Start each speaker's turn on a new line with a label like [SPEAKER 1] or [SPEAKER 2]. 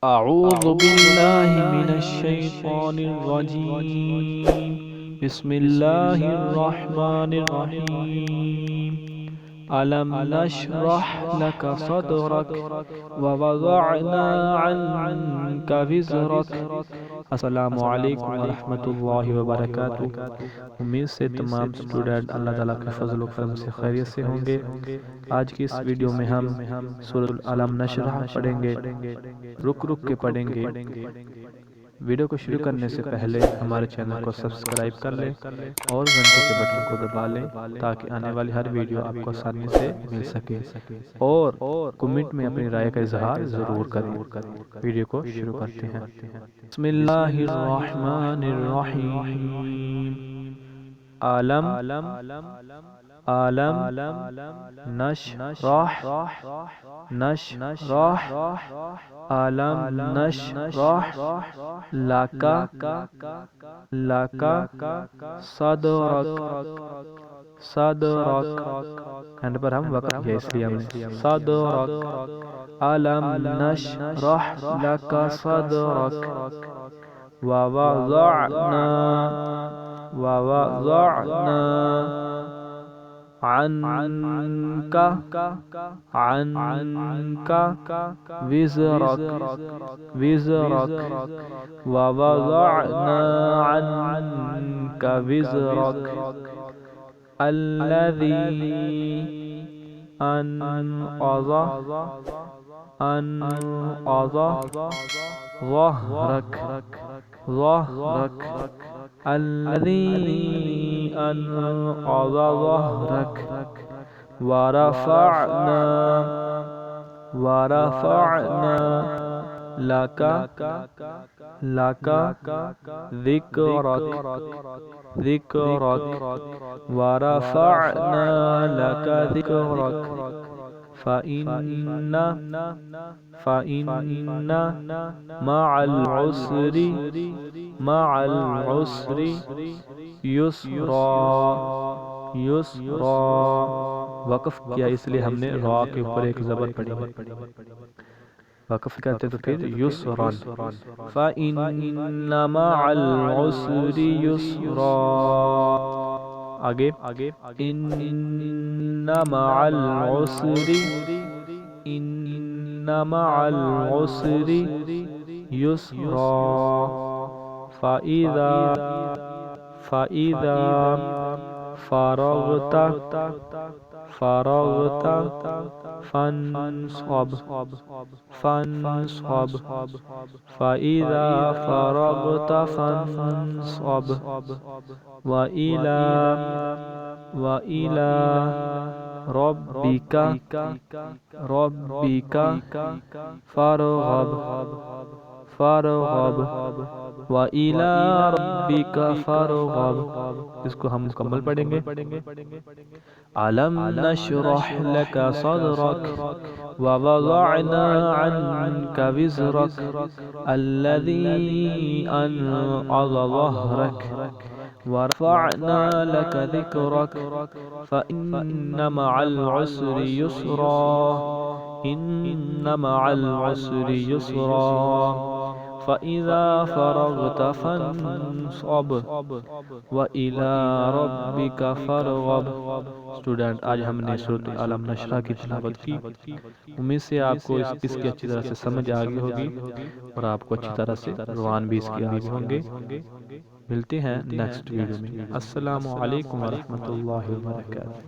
[SPEAKER 1] أعوذ بالله من الشيطان الرجيم. بسم الله الرحمن الرحيم. ألم نشرح لك صدرك ووضعنا عنك وزرك. السلام علیکم ورحمۃ اللہ وبرکاتہ۔ امید سے تمام اسٹوڈنٹ اللہ تعالیٰ کے فضل و کرم سے خیریت سے ہوں گے۔ آج کی اس ویڈیو میں ہم سورۃ العلم نشرح پڑھیں گے، رک کے پڑھیں گے۔ ویڈیو کو شروع کرنے سے پہلے ہمارے چینل کو سبسکرائب کر لیں اور گھنٹے کے بٹن کو دبا لیں تاکہ آنے والی ہر ویڈیو آپ کو آسانی سے مل سکے، اور کمنٹ میں اپنی رائے کا اظہار ضرور کریں۔ ویڈیو کو شروع کرتے ہیں۔ بسم اللہ الرحمن الرحیم۔ عالم نشرح عالم نشرح لک صدرک اینڈ پر ہم وقت کیا اس لیے ہم نے صدرک عالم نشرح لک صدرک ووضعنا عنك وزرك ووضعنا عنك وزرك الذي أنقض ظهرك الذي أنقض ظهرك ورفعنا لك ذكرك ورفعنا لك ذكرك فإن مع العسر یسرا۔ وقف کیا اس لیے ہم نے را کے اوپر ایک زبر پڑھی ہے، وقف کرتے تو پھر یسرا۔ فإن مع العسر یسرا۔ آگے ان مع العسر یسرا۔ فإذا فرغت فانصب فإذا فرغت فانصب وإلى ربك فارغب وإلى ربك فارغب۔ اس کو ہم مکمل پڑھیں گے۔ علم نشرح لك صدرك ووضعنا عنك وزرك الذي أنقض ظهرك ورفعنا لك ذكرك فإن مع العسر يسرا إن مع العسر يسرا فإذا فرغت فانصب وإلى ربك فارغب۔ اسٹوڈنٹ، آج ہم نے سورۃ العلم نشرح کی تلاوت کی۔ امید سے آپ کو اس کی اچھی طرح سے سمجھ آ گئی ہوگی اور آپ کو اچھی طرح سے روان بھی اس کے آگے ہوں گے۔ ملتے ہیں نیکسٹ ویڈیو میں۔ السلام علیکم ورحمۃ اللہ وبرکاتہ۔